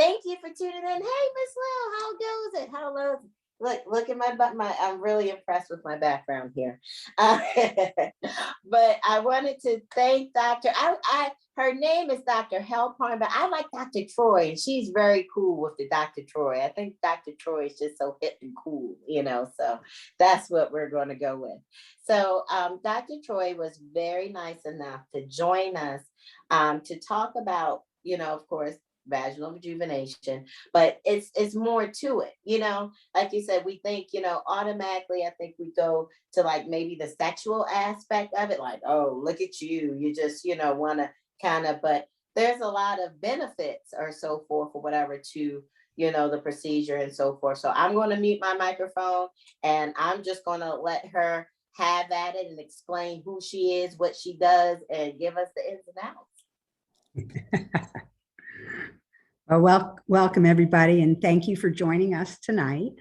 Thank you for tuning in. Hey, Miss Lil, how goes it? How low? Look at my butt. I'm really impressed with my background here. But I wanted to thank Dr. Her name is Dr. Hailparn, but I like Dr. Troy, and she's very cool with the Dr. Troy. I think Dr. Troy is just so hip and cool, so that's what we're going to go with. So Dr. Troy was very nice enough to join us to talk about, of course, vaginal rejuvenation, but it's more to it. Like you said, we think, automatically, I think we go to like maybe the sexual aspect of it, like, oh, look at you just want to kind of, but there's a lot of benefits or so forth or whatever to the procedure and so forth. So I'm going to mute my microphone, and I'm just going to let her have at it and explain who she is, what she does, and give us the ins and outs. Well, welcome everybody, and thank you for joining us tonight.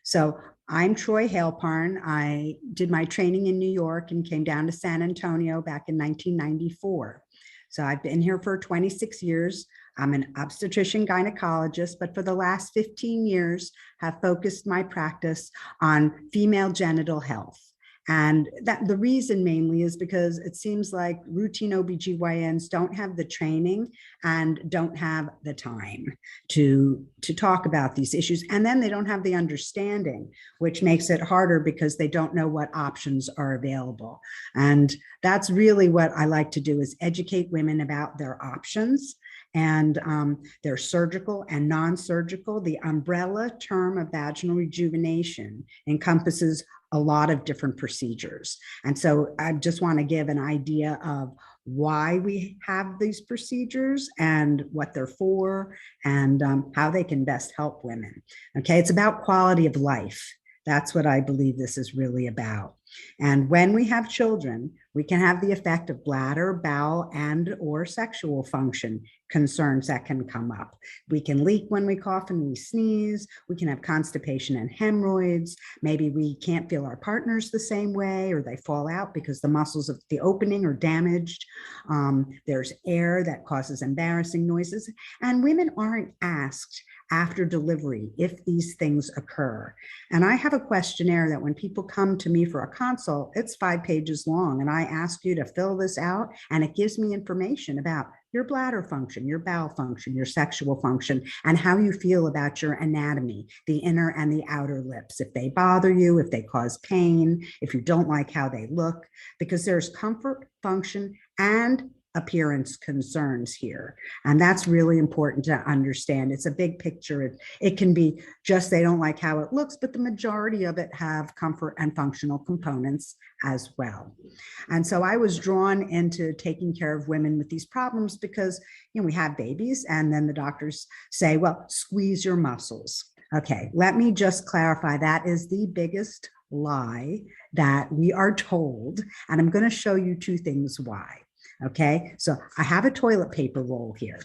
So I'm Troy Hailparn. I did my training in New York and came down to San Antonio back in 1994. So I've been here for 26 years. I'm an obstetrician gynecologist, but for the last 15 years have focused my practice on female genital health. And that the reason mainly is because it seems like routine OBGYNs don't have the training and don't have the time to talk about these issues. And then they don't have the understanding, which makes it harder because they don't know what options are available. And that's really what I like to do, is educate women about their options. And they're surgical and non-surgical. The umbrella term of vaginal rejuvenation encompasses a lot of different procedures. And so I just want to give an idea of why we have these procedures and what they're for, and how they can best help women. Okay, it's about quality of life. That's what I believe this is really about. And when we have children, we can have the effect of bladder, bowel, and or sexual function concerns that can come up. We can leak when we cough and we sneeze. We can have constipation and hemorrhoids. Maybe we can't feel our partners the same way, or they fall out because the muscles of the opening are damaged. There's air that causes embarrassing noises. And women aren't asked after delivery if these things occur. And I have a questionnaire that when people come to me for a consult, it's 5 pages long, and I ask you to fill this out, and it gives me information about your bladder function, your bowel function, your sexual function, and how you feel about your anatomy, the inner and the outer lips, if they bother you, if they cause pain, if you don't like how they look, because there's comfort, function, and appearance concerns here. And that's really important to understand. It's a big picture. It can be just they don't like how it looks, but the majority of it have comfort and functional components as well. And so I was drawn into taking care of women with these problems because, we have babies, and then the doctors say, well, squeeze your muscles. Okay, let me just clarify, that is the biggest lie that we are told. And I'm going to show you 2 things why. Okay, so I have a toilet paper roll here,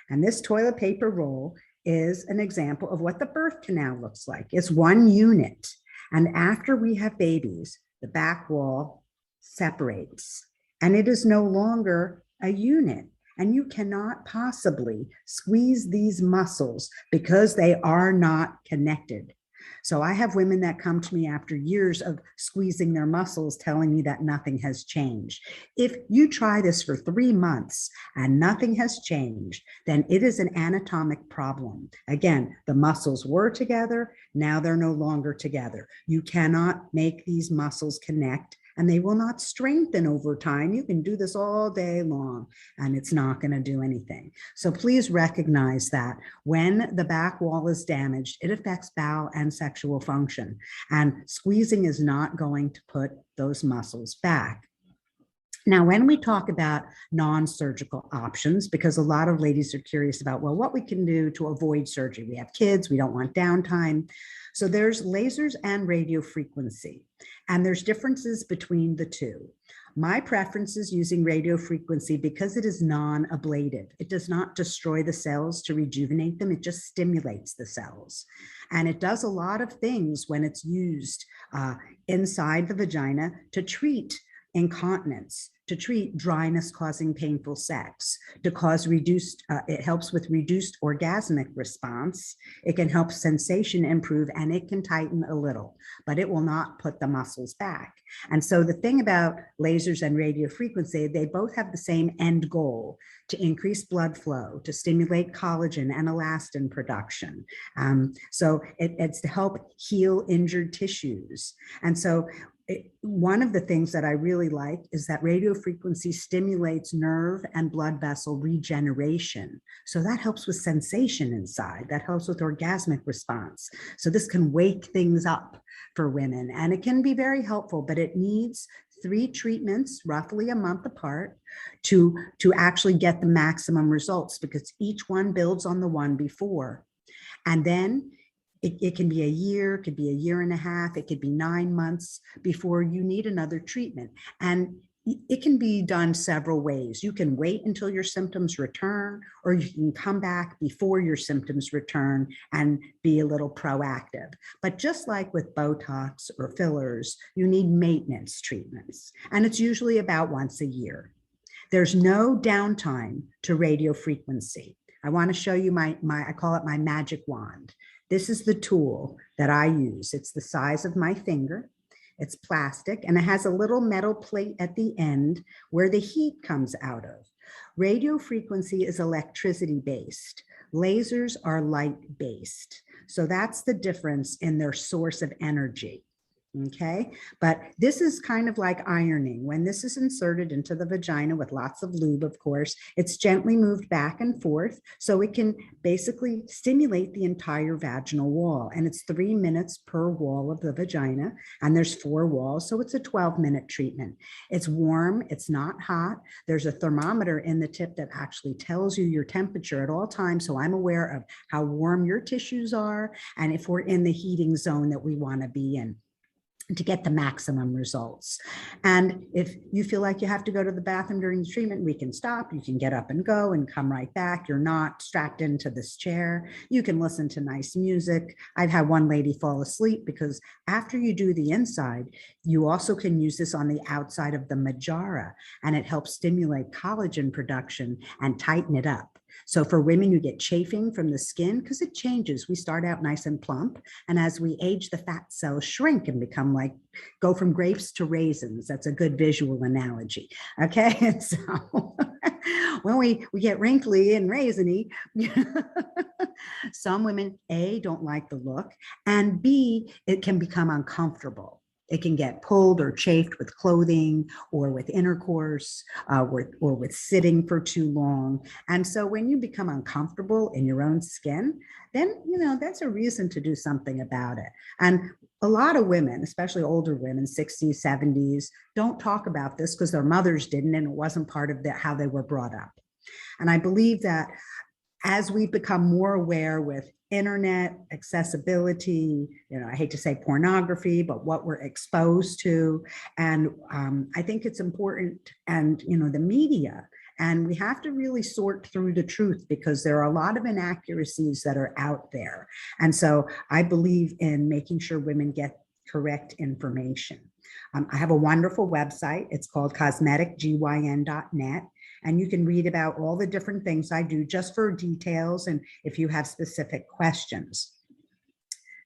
and this toilet paper roll is an example of what the birth canal looks like. It's 1 unit, and after we have babies, the back wall separates, and it is no longer a unit, and you cannot possibly squeeze these muscles because they are not connected. So I have women that come to me after years of squeezing their muscles telling me that nothing has changed. If you try this for 3 months and nothing has changed, then it is an anatomic problem. Again, the muscles were together, now they're no longer together. You cannot make these muscles connect, and they will not strengthen over time. You can do this all day long, and it's not going to do anything. So please recognize that when the back wall is damaged, it affects bowel and sexual function, and squeezing is not going to put those muscles back. Now, when we talk about non-surgical options, because a lot of ladies are curious about, well, what we can do to avoid surgery. We have kids, we don't want downtime. So there's lasers and radiofrequency, and there's differences between the 2. My preference is using radiofrequency because it is non-ablative. It does not destroy the cells to rejuvenate them. It just stimulates the cells. And it does a lot of things when it's used inside the vagina to treat Incontinence, to treat dryness causing painful sex, to cause reduced, it helps with reduced orgasmic response. It can help sensation improve, and it can tighten a little, but it will not put the muscles back. And so the thing about lasers and radiofrequency, they both have the same end goal: to increase blood flow, to stimulate collagen and elastin production. So it's to help heal injured tissues. And so one of the things that I really like is that radiofrequency stimulates nerve and blood vessel regeneration. So that helps with sensation inside, that helps with orgasmic response. So this can wake things up for women, and it can be very helpful, but it needs 3 treatments, roughly a month apart, to actually get the maximum results, because each one builds on the one before. And then it can be a year, it could be a year and a half, it could be 9 months before you need another treatment. And it can be done several ways. You can wait until your symptoms return, or you can come back before your symptoms return and be a little proactive. But just like with Botox or fillers, you need maintenance treatments, and it's usually about once a year. There's no downtime to radiofrequency. I want to show you I call it my magic wand. This is the tool that I use. It's the size of my finger. It's plastic, and it has a little metal plate at the end where the heat comes out of. Radiofrequency is electricity based. Lasers are light based. So that's the difference in their source of energy. Okay, but this is kind of like ironing. When this is inserted into the vagina with lots of lube, of course, it's gently moved back and forth so it can basically stimulate the entire vaginal wall. And it's 3 minutes per wall of the vagina, and there's 4 walls, so it's a 12-minute treatment. It's warm, it's not hot. There's a thermometer in the tip that actually tells you your temperature at all times, so I'm aware of how warm your tissues are and if we're in the heating zone that we want to be in, to get the maximum results. And if you feel like you have to go to the bathroom during the treatment, we can stop. You can get up and go and come right back. You're not strapped into this chair. You can listen to nice music. I've had one lady fall asleep because after you do the inside, you also can use this on the outside of the majara, and it helps stimulate collagen production and tighten it up. So for women, you get chafing from the skin because it changes. We start out nice and plump, and as we age, the fat cells shrink and become like, go from grapes to raisins. That's a good visual analogy. Okay, and so when we get wrinkly and raisiny, some women, A, don't like the look, and B, it can become uncomfortable. It can get pulled or chafed with clothing or with intercourse or with sitting for too long. And so when you become uncomfortable in your own skin, then, that's a reason to do something about it. And a lot of women, especially older women, 60s, 70s, don't talk about this because their mothers didn't, and it wasn't part of how they were brought up. And I believe that as we become more aware with internet accessibility, I hate to say pornography, but what we're exposed to. And I think it's important, and, the media, and we have to really sort through the truth because there are a lot of inaccuracies that are out there. And so I believe in making sure women get correct information. I have a wonderful website. It's called cosmeticgyn.net. And you can read about all the different things I do just for details and if you have specific questions.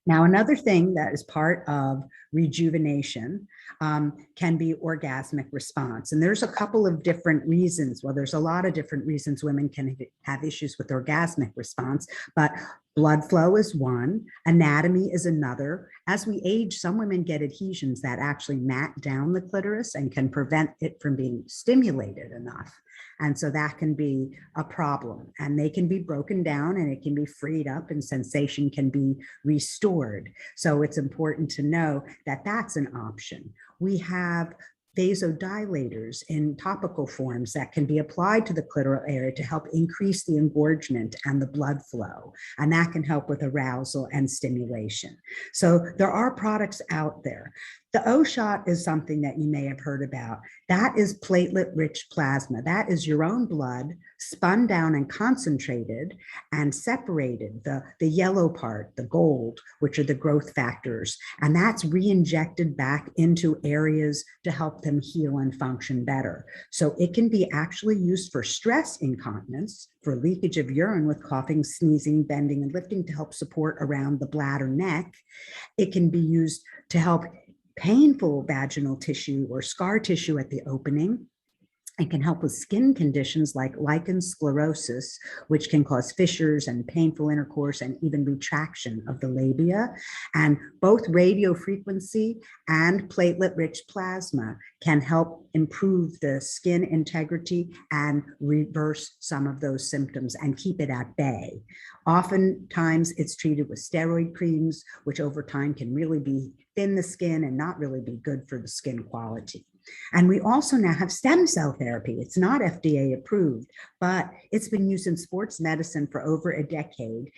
Now, another thing that is part of rejuvenation can be orgasmic response. And there's a couple of different reasons. Well, there's a lot of different reasons women can have issues with orgasmic response, but blood flow is one, anatomy is another. As we age, some women get adhesions that actually mat down the clitoris and can prevent it from being stimulated enough. And so that can be a problem, and they can be broken down and it can be freed up and sensation can be restored. So it's important to know that that's an option. We have vasodilators in topical forms that can be applied to the clitoral area to help increase the engorgement and the blood flow. And that can help with arousal and stimulation. So there are products out there. The O shot is something that you may have heard about. That is platelet-rich plasma. That is your own blood spun down and concentrated and separated, the yellow part, the gold, which are the growth factors. And that's re-injected back into areas to help them heal and function better. So it can be actually used for stress incontinence, for leakage of urine with coughing, sneezing, bending, and lifting to help support around the bladder neck. It can be used to help painful vaginal tissue or scar tissue at the opening. It can help with skin conditions like lichen sclerosis, which can cause fissures and painful intercourse and even retraction of the labia. And both radiofrequency and platelet-rich plasma can help improve the skin integrity and reverse some of those symptoms and keep it at bay. Oftentimes, it's treated with steroid creams, which over time can really be thin the skin and not really be good for the skin quality. And we also now have stem cell therapy. It's not FDA approved, but it's been used in sports medicine for over a decade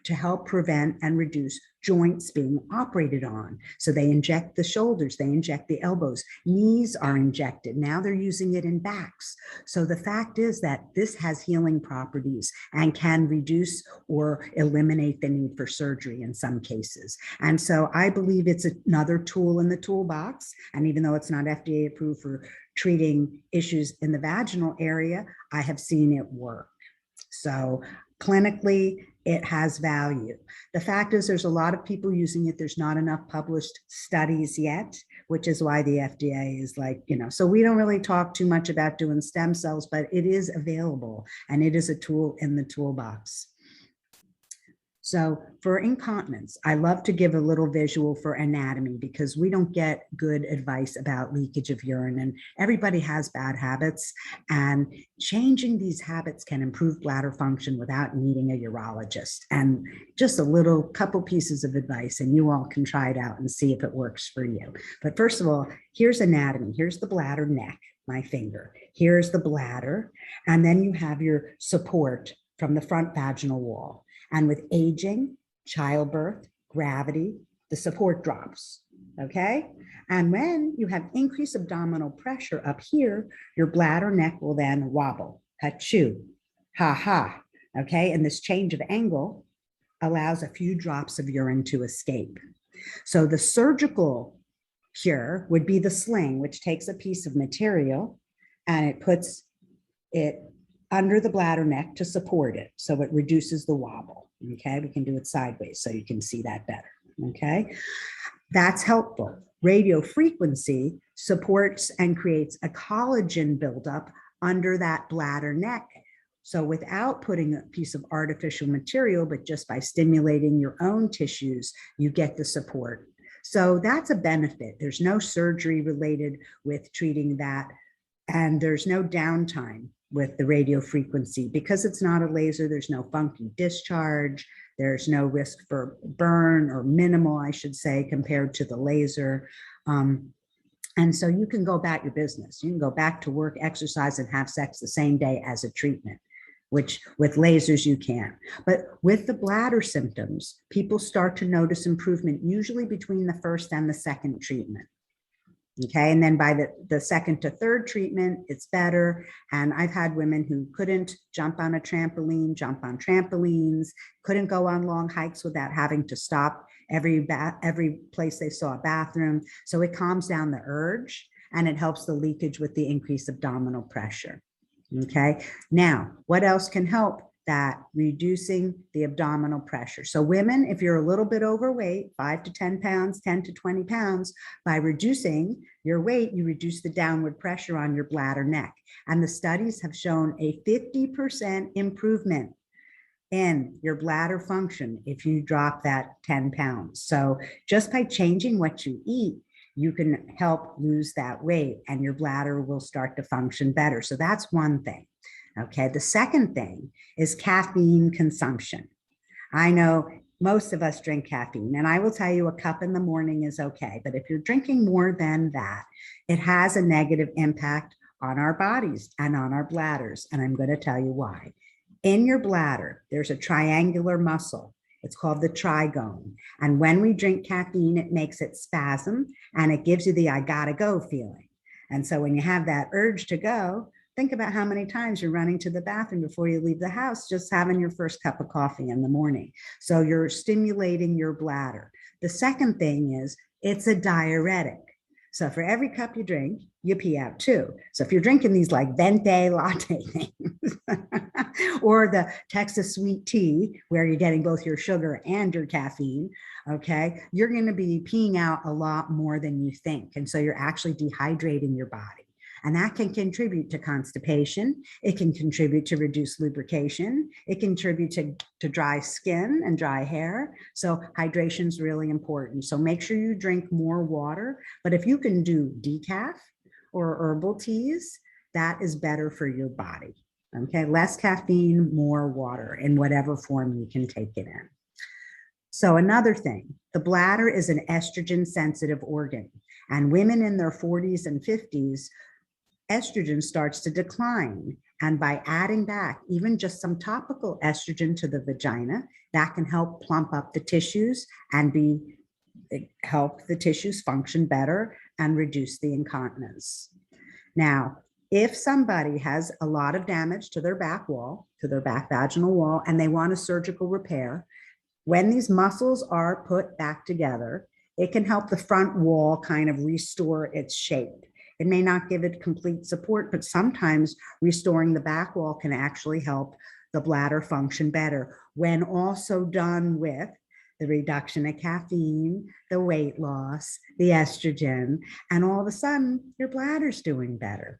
to help prevent and reduce joints being operated on. So they inject the shoulders, they inject the elbows, knees are injected. Now they're using it in backs. So the fact is that this has healing properties and can reduce or eliminate the need for surgery in some cases. And so I believe it's another tool in the toolbox. And even though it's not FDA approved for treating issues in the vaginal area, I have seen it work. So clinically, it has value. The fact is there's a lot of people using it. There's not enough published studies yet, which is why the FDA is like, so we don't really talk too much about doing stem cells, but it is available and it is a tool in the toolbox. So for incontinence, I love to give a little visual for anatomy because we don't get good advice about leakage of urine and everybody has bad habits, and changing these habits can improve bladder function without needing a urologist. And just a little couple pieces of advice and you all can try it out and see if it works for you. But first of all, here's anatomy. Here's the bladder neck, my finger. Here's the bladder. And then you have your support from the front vaginal wall. And with aging, childbirth, gravity, the support drops, okay? And when you have increased abdominal pressure up here, your bladder neck will then wobble, ha-choo, ha-ha, okay? And this change of angle allows a few drops of urine to escape. So the surgical cure would be the sling, which takes a piece of material and it puts it under the bladder neck to support it. So it reduces the wobble, okay? We can do it sideways so you can see that better, okay? That's helpful. Radiofrequency supports and creates a collagen buildup under that bladder neck. So without putting a piece of artificial material, but just by stimulating your own tissues, you get the support. So that's a benefit. There's no surgery related with treating that, and there's no downtime with the radiofrequency. Because it's not a laser, there's no funky discharge, there's no risk for burn, or minimal, I should say, compared to the laser. And so you can go about your business. You can go back to work, exercise, and have sex the same day as a treatment, which with lasers you can't. But with the bladder symptoms, people start to notice improvement, usually between the first and the second treatment. Okay, and then by the second to third treatment, it's better. And I've had women who couldn't jump on a trampoline, jump on trampolines, couldn't go on long hikes without having to stop every place they saw a bathroom. So it calms down the urge and it helps the leakage with the increased abdominal pressure. Okay, now what else can help that? Reducing the abdominal pressure. So women, if you're a little bit overweight, 5 to 10 pounds, 10 to 20 pounds, by reducing your weight, you reduce the downward pressure on your bladder neck. And the studies have shown a 50% improvement in your bladder function if you drop that 10 pounds. So just by changing what you eat, you can help lose that weight and your bladder will start to function better. So that's one thing. Okay, the second thing is caffeine consumption. I know most of us drink caffeine, and I will tell you a cup in the morning is okay. But if you're drinking more than that, it has a negative impact on our bodies and on our bladders. And I'm going to tell you why. In your bladder, there's a triangular muscle. It's called the trigone. And when we drink caffeine, it makes it spasm and it gives you the I gotta go feeling. And so when you have that urge to go, think about how many times you're running to the bathroom before you leave the house, just having your first cup of coffee in the morning. So you're stimulating your bladder. The second thing is it's a diuretic. So for every cup you drink, you pee out 2. So if you're drinking these like venti latte things or the Texas sweet tea, where you're getting both your sugar and your caffeine, okay, you're going to be peeing out a lot more than you think. And so you're actually dehydrating your body. And that can contribute to constipation. It can contribute to reduced lubrication. It can contribute to dry skin and dry hair. So hydration is really important. So make sure you drink more water. But if you can do decaf or herbal teas, that is better for your body. Okay, less caffeine, more water in whatever form you can take it in. So another thing, the bladder is an estrogen sensitive organ, and women in their 40s and 50s, estrogen starts to decline. And by adding back even just some topical estrogen to the vagina, that can help plump up the tissues and help the tissues function better and reduce the incontinence. Now, if somebody has a lot of damage to their back wall, to their back vaginal wall, and they want a surgical repair, when these muscles are put back together, it can help the front wall kind of restore its shape. It may not give it complete support, but sometimes restoring the back wall can actually help the bladder function better when also done with the reduction of caffeine, the weight loss, the estrogen, and all of a sudden your bladder's doing better.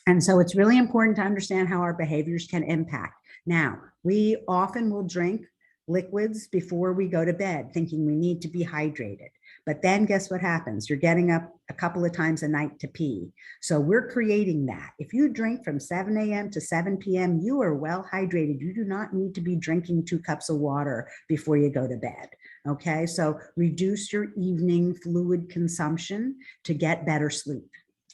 And so it's really important to understand how our behaviors can impact. Now, we often will drink liquids before we go to bed, thinking we need to be hydrated. But then guess what happens? You're getting up a couple of times a night to pee. So we're creating that. If you drink from 7 a.m. to 7 p.m., you are well hydrated. You do not need to be drinking 2 cups of water before you go to bed. Okay, so reduce your evening fluid consumption to get better sleep.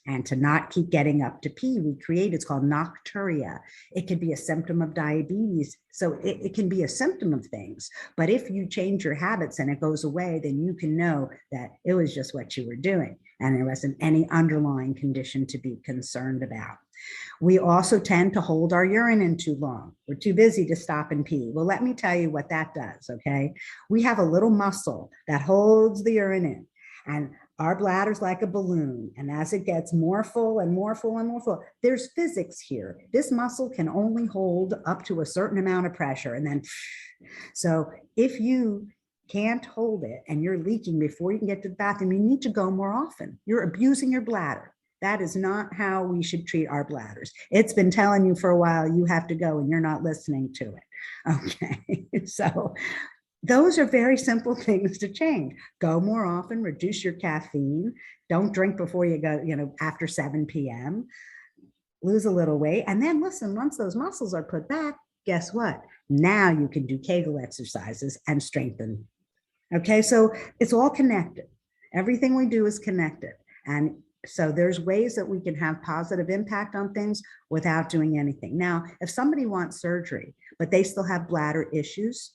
And to not keep getting up to pee, we create, it's called Nocturia. It could be a symptom of diabetes. So it can be a symptom of things. But if you change your habits and it goes away, then you can know that it was just what you were doing. And there wasn't any underlying condition to be concerned about. We also tend to hold our urine in too long. We're too busy to stop and pee. Well, let me tell you what that does, okay? We have a little muscle that holds the urine in. And our bladder's like a balloon. And as it gets more full and more full and more full, there's physics here. This muscle can only hold up to a certain amount of pressure. And then, so if you can't hold it and you're leaking before you can get to the bathroom, you need to go more often. You're abusing your bladder. That is not how we should treat our bladders. It's been telling you for a while, you have to go and you're not listening to it. Okay, so those are very simple things to change. Go more often, reduce your caffeine. Don't drink before you go, after 7 p.m. Lose a little weight. And then listen, once those muscles are put back, guess what? Now you can do Kegel exercises and strengthen. Okay, so it's all connected. Everything we do is connected. And so there's ways that we can have positive impact on things without doing anything. Now, if somebody wants surgery, but they still have bladder issues,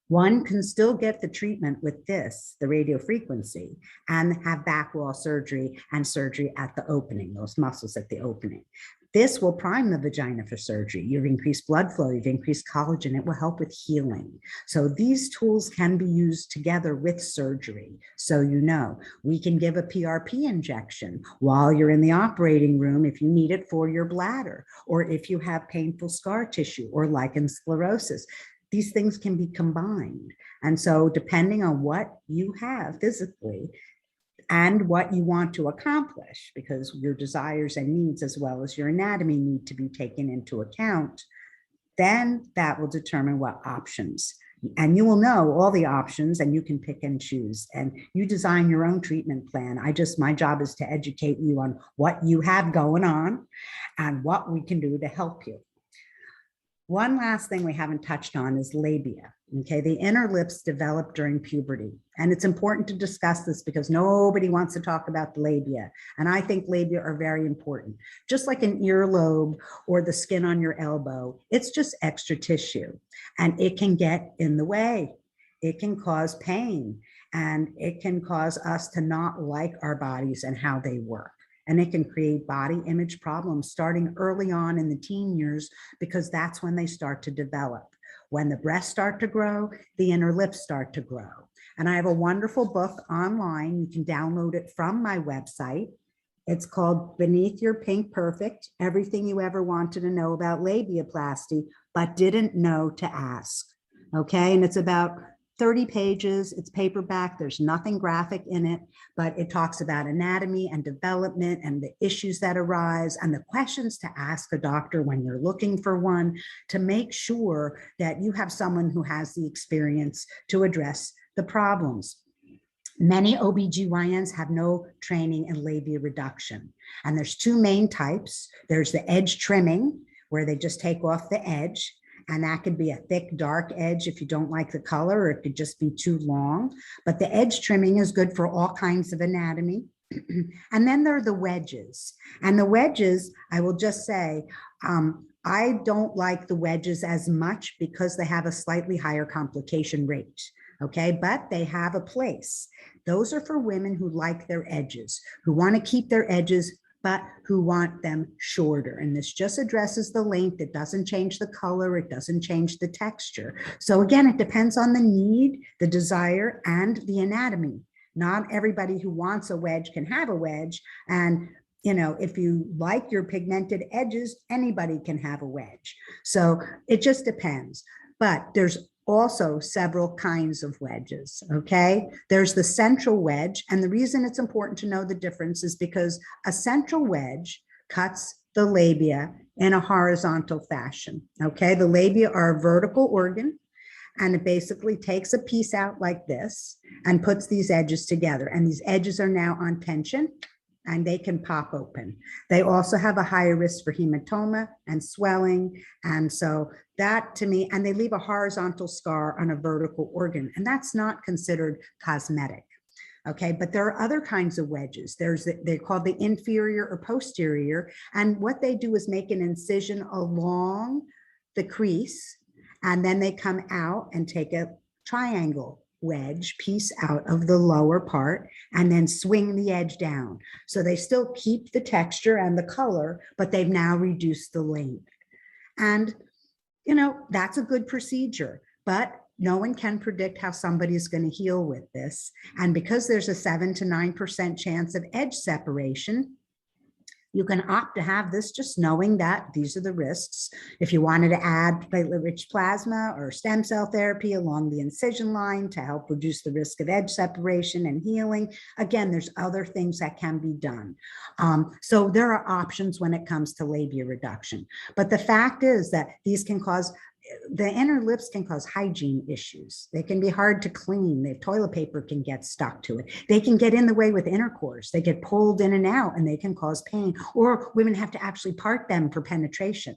one can still get the treatment with this, the radiofrequency, and have back wall surgery and surgery at the opening, those muscles at the opening. This will prime the vagina for surgery. You've increased blood flow, you've increased collagen, it will help with healing. So these tools can be used together with surgery. So we can give a PRP injection while you're in the operating room if you need it for your bladder, or if you have painful scar tissue or lichen sclerosis. These things can be combined. And so depending on what you have physically and what you want to accomplish, because your desires and needs as well as your anatomy need to be taken into account, then that will determine what options. And you will know all the options and you can pick and choose and you design your own treatment plan. My job is to educate you on what you have going on and what we can do to help you. One last thing we haven't touched on is labia. Okay, the inner lips develop during puberty. And it's important to discuss this because nobody wants to talk about the labia. And I think labia are very important. Just like an earlobe or the skin on your elbow, it's just extra tissue and it can get in the way. It can cause pain and it can cause us to not like our bodies and how they work. And it can create body image problems starting early on in the teen years because that's when they start to develop. When the breasts start to grow, the inner lips start to grow. And I have a wonderful book online. You can download it from my website. It's called Beneath Your Pink Perfect, Everything You Ever Wanted to Know About Labiaplasty, but Didn't Know to Ask. Okay, and it's about 30 pages. It's paperback. There's nothing graphic in it, but it talks about anatomy and development and the issues that arise and the questions to ask a doctor when you're looking for one to make sure that you have someone who has the experience to address the problems. Many OBGYNs have no training in labia reduction. And there's two main types. There's the edge trimming, where they just take off the edge. And that could be a thick, dark edge if you don't like the color, or it could just be too long. But the edge trimming is good for all kinds of anatomy. And then there are the wedges. And the wedges, I will just say, I don't like the wedges as much because they have a slightly higher complication rate. Okay, but they have a place. Those are for women who like their edges, who want to keep their edges, but who want them shorter. And this just addresses the length. It doesn't change the color. It doesn't change the texture. So again, it depends on the need, the desire, and the anatomy. Not everybody who wants a wedge can have a wedge. And you know, if you like your pigmented edges, anybody can have a wedge. So it just depends. But there's also several kinds of wedges, okay? There's the central wedge, and the reason it's important to know the difference is because a central wedge cuts the labia in a horizontal fashion, okay? The labia are a vertical organ, and it basically takes a piece out like this and puts these edges together, and these edges are now on tension, and they can pop open. They also have a higher risk for hematoma and swelling. And so that to me, and they leave a horizontal scar on a vertical organ, and that's not considered cosmetic. Okay, but there are other kinds of wedges. They're called the inferior or posterior. And what they do is make an incision along the crease, and then they come out and take a triangle wedge piece out of the lower part and then swing the edge down. So they still keep the texture and the color, but they've now reduced the length. And, you know, that's a good procedure, but no one can predict how somebody is going to heal with this. And because there's a 7 to 9% chance of edge separation, you can opt to have this just knowing that these are the risks. If you wanted to add platelet-rich plasma or stem cell therapy along the incision line to help reduce the risk of edge separation and healing, again, there's other things that can be done. So there are options when it comes to labia reduction. But the fact is that these can cause the inner lips can cause hygiene issues. They can be hard to clean. The toilet paper can get stuck to it. They can get in the way with intercourse. They get pulled in and out and they can cause pain, or women have to actually part them for penetration.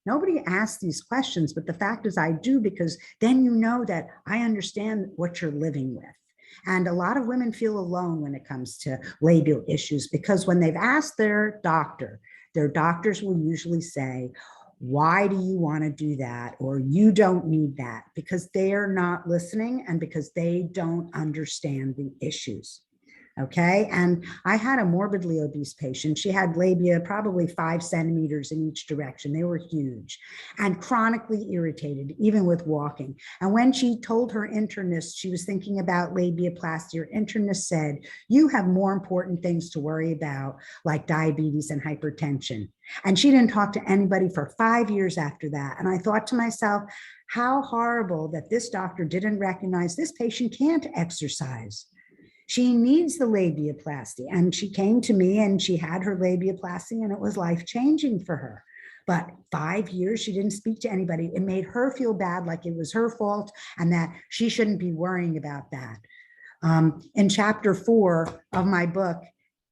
Nobody asks these questions, but the fact is I do, because then you know that I understand what you're living with. And a lot of women feel alone when it comes to labial issues, because when they've asked their doctors will usually say, why do you want to do that? Or you don't need that, because they're not listening and because they don't understand the issues. Okay. And I had a morbidly obese patient. She had labia probably 5 centimeters in each direction. They were huge and chronically irritated, even with walking. And when she told her internist she was thinking about labioplasty, her internist said, you have more important things to worry about, like diabetes and hypertension. And she didn't talk to anybody for 5 years after that. And I thought to myself, how horrible that this doctor didn't recognize this patient can't exercise. She needs the labioplasty. And she came to me and she had her labioplasty and it was life-changing for her. But 5 years, she didn't speak to anybody. It made her feel bad, like it was her fault and that she shouldn't be worrying about that. In chapter 4 of my book,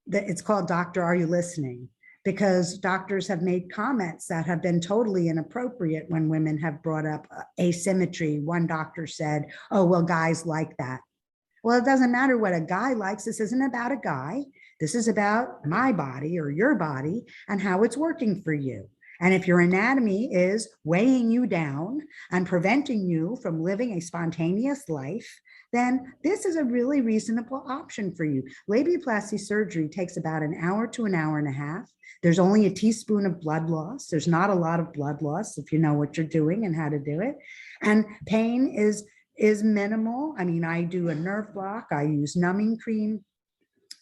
it's called Doctor, Are You Listening? because doctors have made comments that have been totally inappropriate when women have brought up asymmetry. One doctor said, oh, well, guys like that. Well, it doesn't matter what a guy likes. This isn't about a guy. This is about my body or your body and how it's working for you. And if your anatomy is weighing you down and preventing you from living a spontaneous life, then this is a really reasonable option for you. Labioplasty surgery takes about an hour to an hour and a half. There's only a teaspoon of blood loss. There's not a lot of blood loss if you know what you're doing and how to do it. And pain is minimal. I mean, I do a nerve block, I use numbing cream,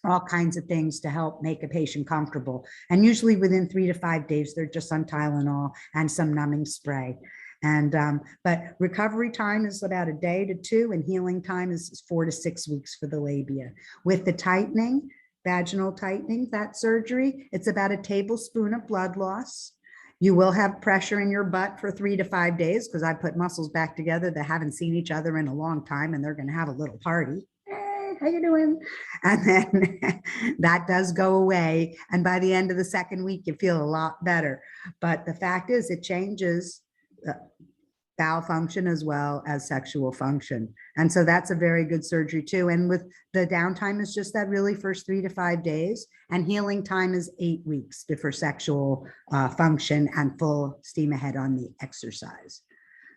all kinds of things to help make a patient comfortable. And usually within 3 to 5 days, they're just on Tylenol and some numbing spray. And but recovery time is about a day to 2, and healing time is 4 to 6 weeks for the labia. With the tightening, vaginal tightening, that surgery, it's about a tablespoon of blood loss. You will have pressure in your butt for 3 to 5 days because I put muscles back together that haven't seen each other in a long time, and they're going to have a little party. Hey, how you doing? And then that does go away. And by the end of the second week, you feel a lot better. But the fact is, it changes bowel function as well as sexual function. And so that's a very good surgery too. And with the downtime is just that really first 3 to 5 days, and healing time is 8 weeks before sexual function and full steam ahead on the exercise.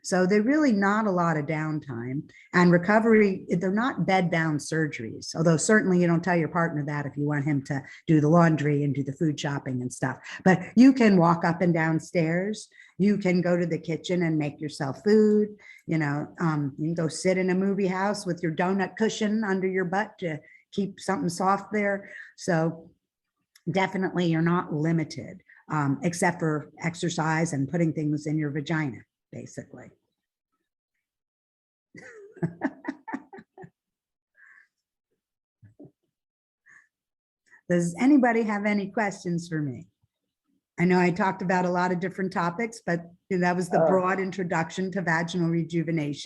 So they're really not a lot of downtime, and recovery, they're not bed-bound surgeries, although certainly you don't tell your partner that if you want him to do the laundry and do the food shopping and stuff. But you can walk up and down stairs. You can go to the kitchen and make yourself food. You know, you can go sit in a movie house with your donut cushion under your butt to keep something soft there. So definitely you're not limited, except for exercise and putting things in your vagina, basically. Does anybody have any questions for me? I know I talked about a lot of different topics, but that was the broad introduction to vaginal rejuvenation.